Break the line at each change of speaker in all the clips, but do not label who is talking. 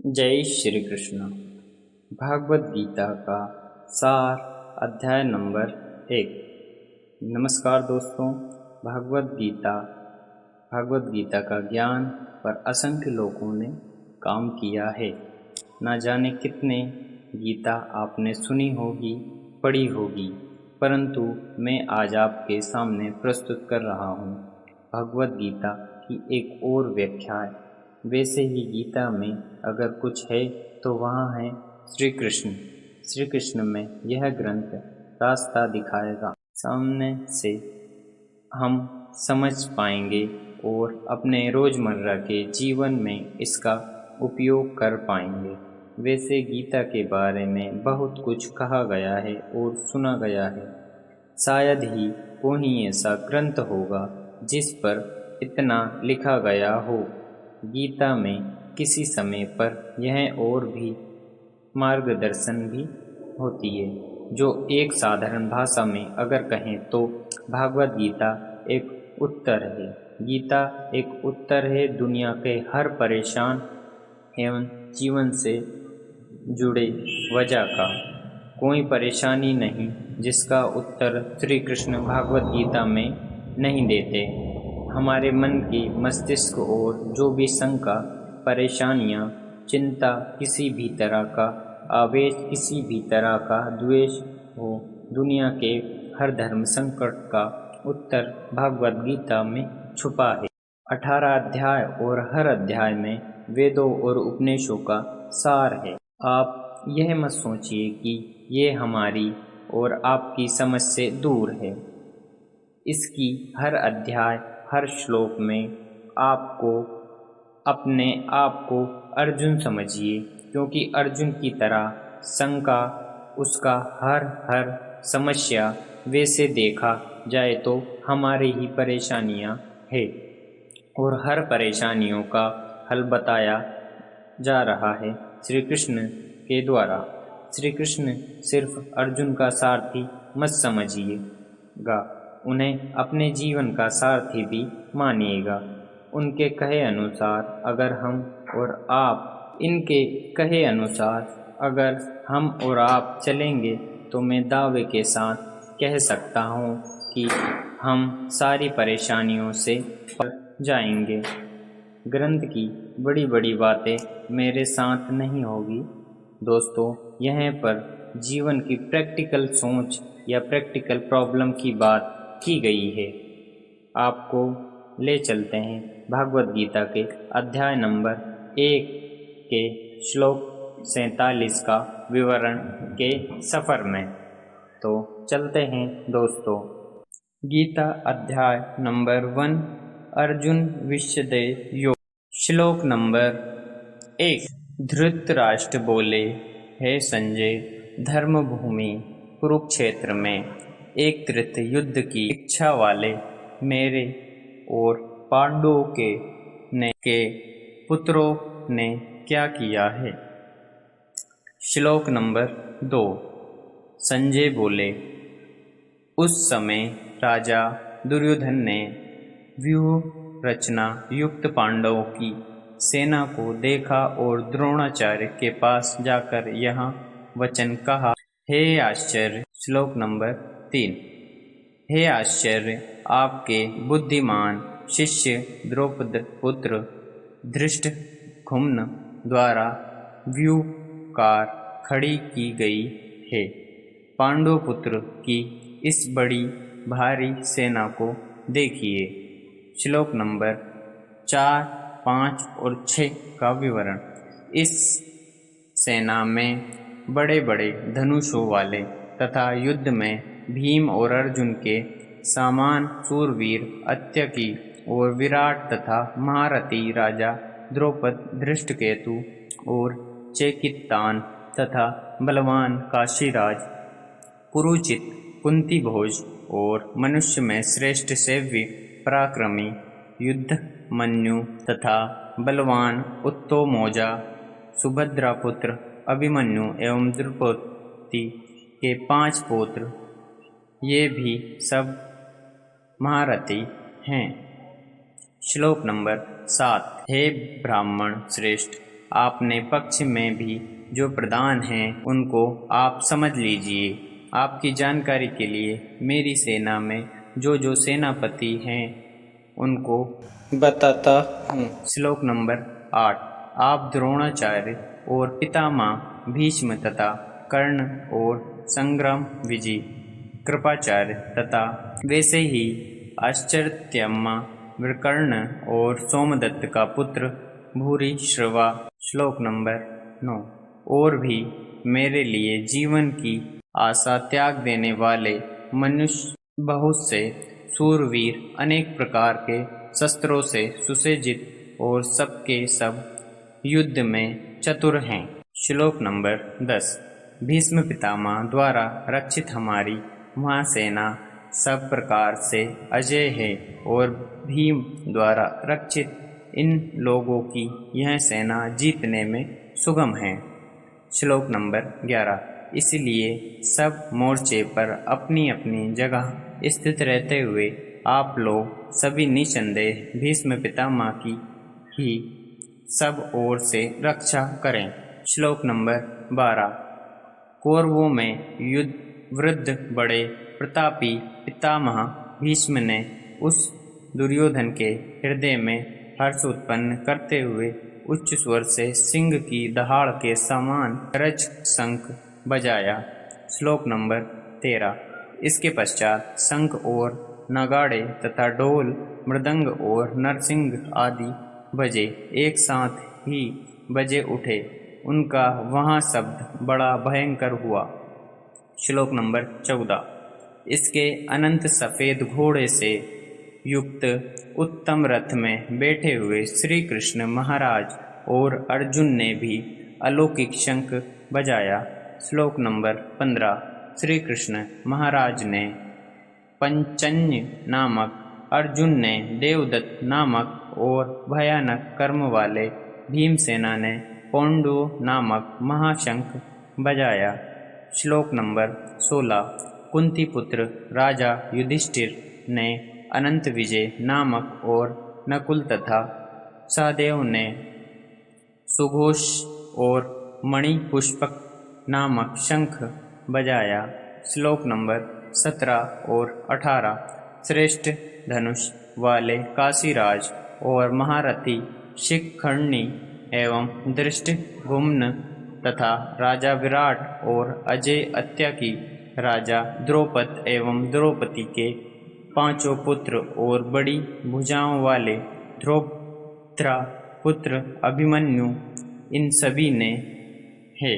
जय श्री कृष्ण। भागवत गीता का सार अध्याय नंबर 1। नमस्कार दोस्तों। भागवत गीता का ज्ञान पर असंख्य लोगों ने काम किया है। न जाने कितने गीता आपने सुनी होगी, पढ़ी होगी, परंतु मैं आज आपके सामने प्रस्तुत कर रहा हूँ भगवत गीता की एक और व्याख्या। वैसे ही गीता में अगर कुछ है तो वहाँ है श्री कृष्ण। श्री कृष्ण में यह ग्रंथ रास्ता दिखाएगा, सामने से हम समझ पाएंगे और अपने रोज़मर्रा के जीवन में इसका उपयोग कर पाएंगे। वैसे गीता के बारे में बहुत कुछ कहा गया है और सुना गया है। शायद ही कोई ऐसा ग्रंथ होगा जिस पर इतना लिखा गया हो। गीता में किसी समय पर यह और भी मार्गदर्शन भी होती है, जो एक साधारण भाषा में अगर कहें तो भागवत गीता एक उत्तर है। गीता एक उत्तर है दुनिया के हर परेशान एवं जीवन से जुड़े वजह का। कोई परेशानी नहीं जिसका उत्तर श्री कृष्ण भागवत गीता में नहीं देते। हमारे मन की मस्तिष्क और जो भी शंका, परेशानियाँ, चिंता, किसी भी तरह का आवेश, किसी भी तरह का द्वेष हो, दुनिया के हर धर्म संकट का उत्तर भागवत गीता में छुपा है। 18 अध्याय और हर अध्याय में वेदों और उपनिषदों का सार है। आप यह मत सोचिए कि ये हमारी और आपकी समझ से दूर है। इसकी हर अध्याय, हर श्लोक में आपको अपने आप को अर्जुन समझिए, क्योंकि अर्जुन की तरह शंका, उसका हर समस्या, वैसे देखा जाए तो हमारी ही परेशानियां हैं और हर परेशानियों का हल बताया जा रहा है श्री कृष्ण के द्वारा। श्री कृष्ण सिर्फ अर्जुन का सारथी मत समझिएगा, उन्हें अपने जीवन का सारथी भी मानिएगा। उनके कहे अनुसार अगर हम और आप, इनके कहे अनुसार अगर हम और आप चलेंगे तो मैं दावे के साथ कह सकता हूँ कि हम सारी परेशानियों से पर जाएंगे। ग्रंथ की बड़ी बड़ी बातें मेरे साथ नहीं होगी दोस्तों। यहाँ पर जीवन की प्रैक्टिकल सोच या प्रैक्टिकल प्रॉब्लम की बात की गई है। आपको ले चलते हैं भागवत गीता के अध्याय नंबर 1 के श्लोक 47 का विवरण के सफ़र में। तो चलते हैं दोस्तों। गीता अध्याय नंबर 1, अर्जुन विषदय योग। श्लोक नंबर 1। धृतराष्ट्र बोले, हे संजय, धर्मभूमि कुरुक्षेत्र में एक त्रित युद्ध की इच्छा वाले मेरे और पांडवों के पुत्रों ने क्या किया है। श्लोक नंबर 2। संजय बोले, उस समय राजा दुर्योधन ने व्यूह रचना युक्त पांडवों की सेना को देखा और द्रोणाचार्य के पास जाकर यह वचन कहा, हे आश्चर्य। श्लोक नंबर 3। हे आश्चर्य, आपके बुद्धिमान शिष्य द्रौपद पुत्र धृष्टद्युम्न द्वारा व्यूहकार खड़ी की गई है। पांडव पुत्र की इस बड़ी भारी सेना को देखिए। श्लोक नंबर 4, 5 और 6 का विवरण। इस सेना में बड़े बड़े धनुषों वाले तथा युद्ध में भीम और अर्जुन के समान सूरवीर अत्यकी और विराट तथा महारथी राजा द्रौपद, धृष्टकेतु और चेकितान तथा बलवान काशीराज पुरुचित, कुंती भोज और मनुष्य में श्रेष्ठ सेव्य पराक्रमी युद्धमन्यु तथा बलवान उत्तमौजा सुभद्रा पुत्र अभिमन्यु एवं द्रौपदी के 5 पुत्र, ये भी सब महारथी हैं। श्लोक नंबर 7। हे ब्राह्मण श्रेष्ठ, आपने पक्ष में भी जो प्रधान हैं उनको आप समझ लीजिए। आपकी जानकारी के लिए मेरी सेना में जो सेनापति हैं उनको बताता हूँ। श्लोक नंबर 8। आप द्रोणाचार्य और पितामह भीष्म तथा कर्ण और संग्राम विजय कृपाचार्य तथा वैसे ही आश्चर्यमा विकर्ण और सोमदत्त का पुत्र भूरिश्रवा। श्लोक नंबर 9। और भी मेरे लिए जीवन की आशा त्याग देने वाले मनुष्य बहुत से सूरवीर अनेक प्रकार के शस्त्रों से सुसज्जित और सबके सब युद्ध में चतुर हैं। श्लोक नंबर 10। भीष्म पितामह द्वारा रक्षित हमारी महासेना सब प्रकार से अजय है और भीम द्वारा रक्षित इन लोगों की यह सेना जीतने में सुगम है। श्लोक नंबर 11। इसलिए सब मोर्चे पर अपनी अपनी जगह स्थित रहते हुए आप लोग सभी निसंदेह भीष्म पितामह की ही सब ओर से रक्षा करें। श्लोक नंबर 12। कौरवों में युद्ध वृद्ध बड़े प्रतापी पितामह भीष्म ने उस दुर्योधन के हृदय में हर्ष उत्पन्न करते हुए उच्च स्वर से सिंह की दहाड़ के समान गरज शंख बजाया। श्लोक नंबर 13। इसके पश्चात शंख और नगाड़े तथा ढोल मृदंग और नरसिंह आदि बजे एक साथ ही बजे उठे। उनका वहाँ शब्द बड़ा भयंकर हुआ। श्लोक नंबर 14। इसके अनंत सफ़ेद घोड़े से युक्त उत्तम रथ में बैठे हुए श्री कृष्ण महाराज और अर्जुन ने भी अलौकिक शंख बजाया। श्लोक नंबर 15। श्री कृष्ण महाराज ने पंचन्य नामक, अर्जुन ने देवदत्त नामक और भयानक कर्म वाले भीमसेना ने पौंडो नामक महाशंख बजाया। श्लोक नंबर 16। कुंती पुत्र राजा युधिष्ठिर ने अनंत विजय नामक और नकुल तथा सहदेव ने सुघोष और मणिपुष्पक नामक शंख बजाया। श्लोक नंबर 17 और 18। श्रेष्ठ धनुष वाले काशीराज और महारथी शिखंडी एवं दृष्टिद्युम्न तथा राजा विराट और अजय अत्याकी राजा द्रौपद एवं द्रौपदी के पांचों पुत्र और बड़ी भुजाओं वाले द्रौपदा पुत्र अभिमन्यु इन सभी ने है।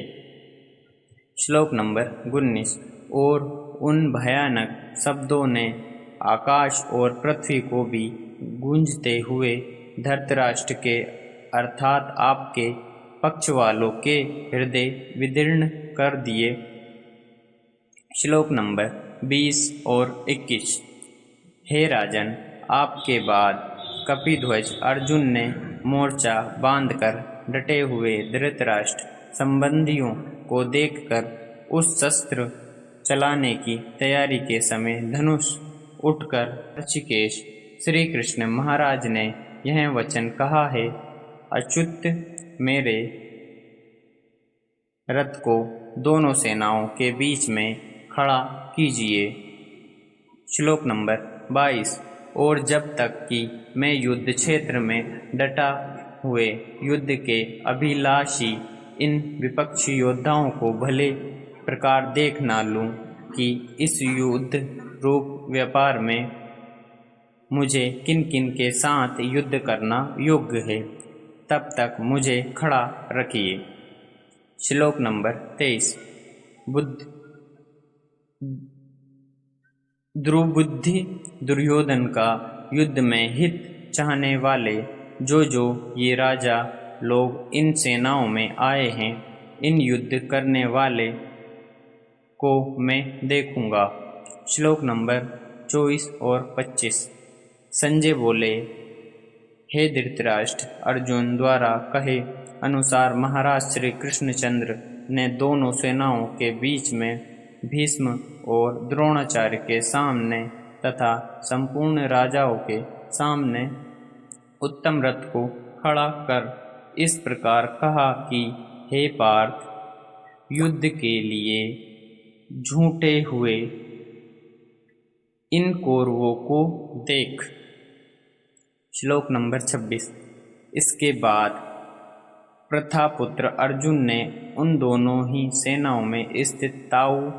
श्लोक नंबर 19। और उन भयानक शब्दों ने आकाश और पृथ्वी को भी गूंजते हुए धृतराष्ट्र के अर्थात आपके पक्ष वालों के हृदय विदीर्ण कर दिए। श्लोक नंबर 20 और 21। हे राजन, आपके बाद कपिध्वज अर्जुन ने मोर्चा बांधकर डटे हुए धृतराष्ट्र संबंधियों को देखकर उस शस्त्र चलाने की तैयारी के समय धनुष उठकर ऋषिकेश श्री कृष्ण महाराज ने यह वचन कहा है, अच्युत मेरे रथ को दोनों सेनाओं के बीच में खड़ा कीजिए। श्लोक नंबर 22। और जब तक कि मैं युद्ध क्षेत्र में डटा हुए युद्ध के अभिलाषी इन विपक्षी योद्धाओं को भले प्रकार देख ना लूं कि इस युद्ध रूप व्यापार में मुझे किन किन के साथ युद्ध करना योग्य है, तब तक मुझे खड़ा रखिए। श्लोक नंबर 23। दुर्बुद्धि दुर्योधन का युद्ध में हित चाहने वाले जो ये राजा लोग इन सेनाओं में आए हैं, इन युद्ध करने वाले को मैं देखूंगा। श्लोक नंबर 24 और 25। संजय बोले, हे धृतराष्ट्र, अर्जुन द्वारा कहे अनुसार महाराज श्री कृष्णचंद्र ने दोनों सेनाओं के बीच में भीष्म और द्रोणाचार्य के सामने तथा संपूर्ण राजाओं के सामने उत्तम रथ को खड़ा कर इस प्रकार कहा कि हे पार्थ, युद्ध के लिए झूठे हुए इन कौरवों को देख। श्लोक नंबर 26। इसके बाद प्रथापुत्र अर्जुन ने उन दोनों ही सेनाओं में स्थित ताऊ,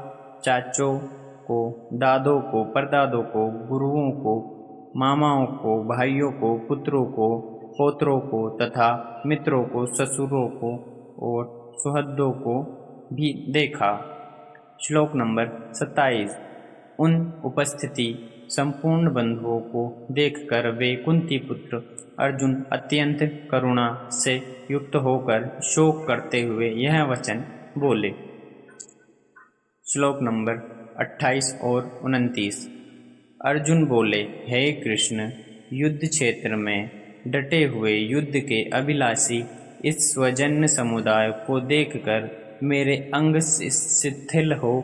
चाचों को, दादों को, परदादों को, गुरुओं को, मामाओं को, भाइयों को, पुत्रों को, पौत्रों को तथा मित्रों को, ससुरों को और सुहृदों को भी देखा। श्लोक नंबर 27। उन उपस्थिति संपूर्ण बंधुओं को देखकर वे कुंती पुत्र अर्जुन अत्यंत करुणा से युक्त होकर शोक करते हुए यह वचन बोले। श्लोक नंबर 28 और 29। अर्जुन बोले, हे कृष्ण, युद्ध क्षेत्र में डटे हुए युद्ध के अभिलाषी इस स्वजन्य समुदाय को देखकर मेरे अंग शिथिल हो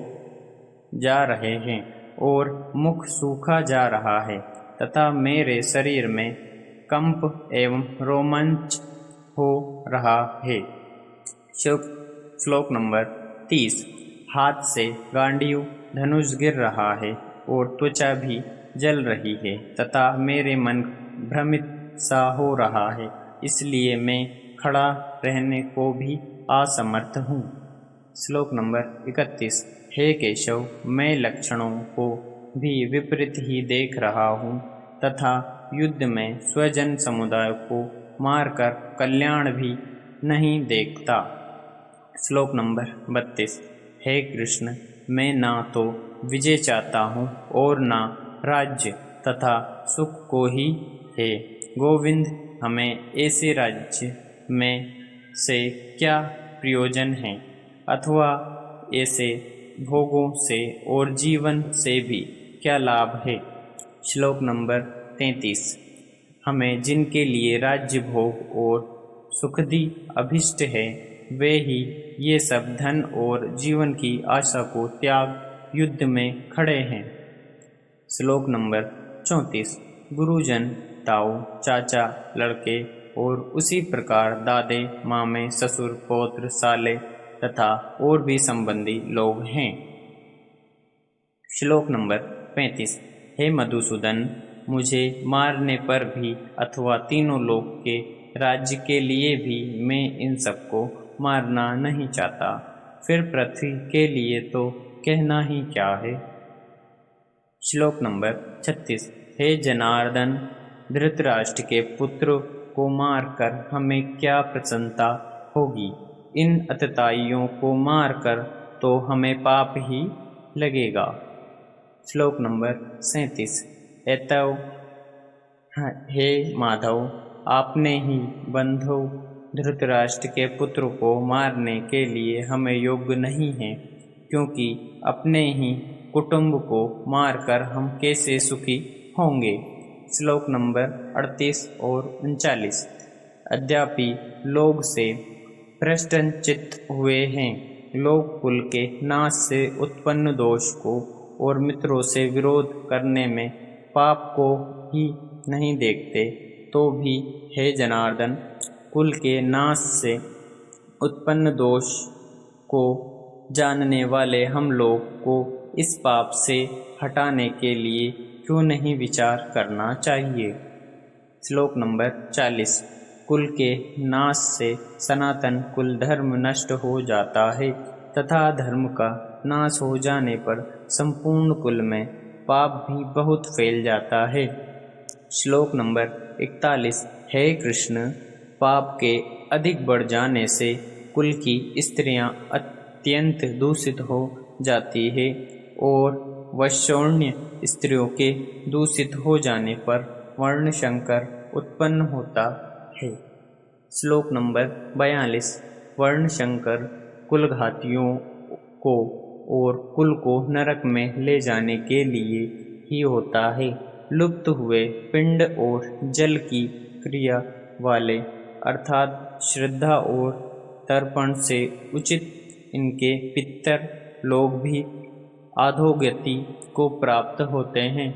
जा रहे हैं और मुख सूखा जा रहा है तथा मेरे शरीर में कंप एवं रोमांच हो रहा है। श्लोक नंबर 30। हाथ से गांडीव धनुष गिर रहा है और त्वचा भी जल रही है तथा मेरे मन भ्रमित सा हो रहा है, इसलिए मैं खड़ा रहने को भी असमर्थ हूँ। श्लोक नंबर 31। हे केशव, मैं लक्षणों को भी विपरीत ही देख रहा हूँ तथा युद्ध में स्वजन समुदाय को मारकर कल्याण भी नहीं देखता। श्लोक नंबर 32। हे कृष्ण, मैं ना तो विजय चाहता हूँ और ना राज्य तथा सुख को ही है। गोविंद, हमें ऐसे राज्य में से क्या प्रयोजन है अथवा ऐसे भोगों से और जीवन से भी क्या लाभ है। श्लोक नंबर 33। हमें जिनके लिए राज्य भोग और सुखदी अभिष्ट है वे ही ये सब धन और जीवन की आशा को त्याग युद्ध में खड़े हैं। श्लोक नंबर 34। गुरुजन, ताऊ, चाचा, लड़के और उसी प्रकार दादे, मामे, ससुर, पौत्र, साले तथा और भी संबंधी लोग हैं। श्लोक नंबर 35। हे मधुसूदन, मुझे मारने पर भी अथवा तीनों लोक के राज्य के लिए भी मैं इन सबको मारना नहीं चाहता, फिर पृथ्वी के लिए तो कहना ही क्या है। श्लोक नंबर 36। हे जनार्दन, धृतराष्ट्र के पुत्र को मारकर हमें क्या प्रसन्नता होगी। इन अतताइयों को मारकर तो हमें पाप ही लगेगा। श्लोक नंबर 37। एतव हे माधव, आपने ही बंधु धृतराष्ट्र के पुत्र को मारने के लिए हमें योग्य नहीं है, क्योंकि अपने ही कुटुंब को मारकर हम कैसे सुखी होंगे। श्लोक नंबर 38 और 39। अद्यापि लोग से भ्रष्टचित्त हुए हैं। लोग कुल के नाश से उत्पन्न दोष को और मित्रों से विरोध करने में पाप को ही नहीं देखते, तो भी हे जनार्दन, कुल के नाश से उत्पन्न दोष को जानने वाले हम लोग को इस पाप से हटाने के लिए क्यों नहीं विचार करना चाहिए। श्लोक नंबर 40। कुल के नाश से सनातन कुल धर्म नष्ट हो जाता है तथा धर्म का नाश हो जाने पर संपूर्ण कुल में पाप भी बहुत फैल जाता है। श्लोक नंबर 41। हे कृष्ण, पाप के अधिक बढ़ जाने से कुल की स्त्रियां अत्यंत दूषित हो जाती है और वैश्योण्य स्त्रियों के दूषित हो जाने पर वर्ण संकर उत्पन्न होता है। श्लोक नंबर 42। वर्ण संकर कुलघातियों को और कुल को नरक में ले जाने के लिए ही होता है। लुप्त हुए पिंड और जल की क्रिया वाले अर्थात श्रद्धा और तर्पण से उचित इनके पितर लोग भी अधोगति को प्राप्त होते हैं।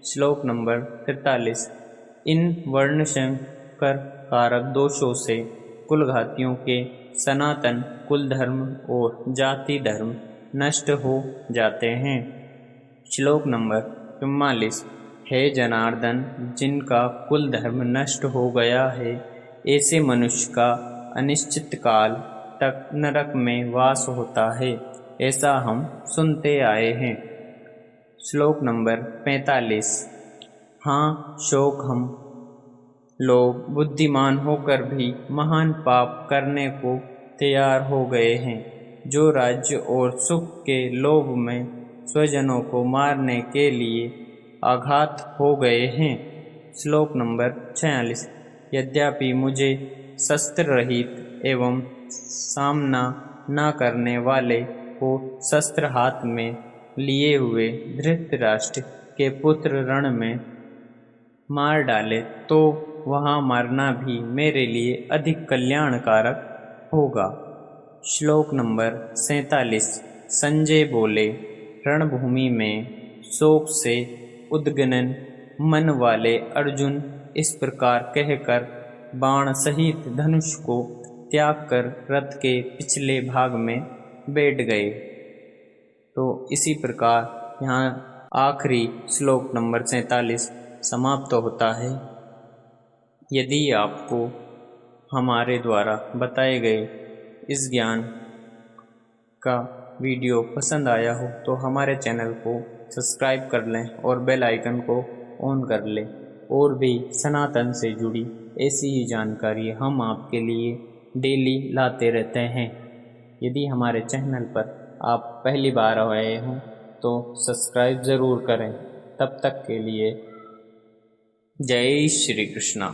श्लोक नंबर 43। इन वर्णशंकर कारक दोषों से कुलघातियों के सनातन कुल धर्म और जाति धर्म नष्ट हो जाते हैं। श्लोक नंबर 44। हे जनार्दन, जिनका कुल धर्म नष्ट हो गया है, ऐसे मनुष्य का अनिश्चित काल तक नरक में वास होता है, ऐसा हम सुनते आए हैं। श्लोक नंबर 45। हाँ, शोक हम लोग बुद्धिमान होकर भी महान पाप करने को तैयार हो गए हैं, जो राज्य और सुख के लोभ में स्वजनों को मारने के लिए आघात हो गए हैं। श्लोक नंबर 46। यद्यपि मुझे शस्त्र रहित एवं सामना न करने वाले को शस्त्र हाथ में लिए हुए धृतराष्ट्र के पुत्र रण में मार डाले, तो वहाँ मरना भी मेरे लिए अधिक कल्याणकारक होगा। श्लोक नंबर 47। संजय बोले, रणभूमि में शोक से उद्विग्न मन वाले अर्जुन इस प्रकार कहकर बाण सहित धनुष को त्याग कर रथ के पिछले भाग में बैठ गए। तो इसी प्रकार यहाँ आखिरी श्लोक नंबर 47 समाप्त होता है। यदि आपको हमारे द्वारा बताए गए इस ज्ञान का वीडियो पसंद आया हो तो हमारे चैनल को सब्सक्राइब कर लें और बेल आइकन को ऑन कर लें। और भी सनातन से जुड़ी ऐसी ही जानकारी हम आपके लिए डेली लाते रहते हैं। यदि हमारे चैनल पर आप पहली बार आए हों तो सब्सक्राइब ज़रूर करें। तब तक के लिए जय श्री कृष्णा।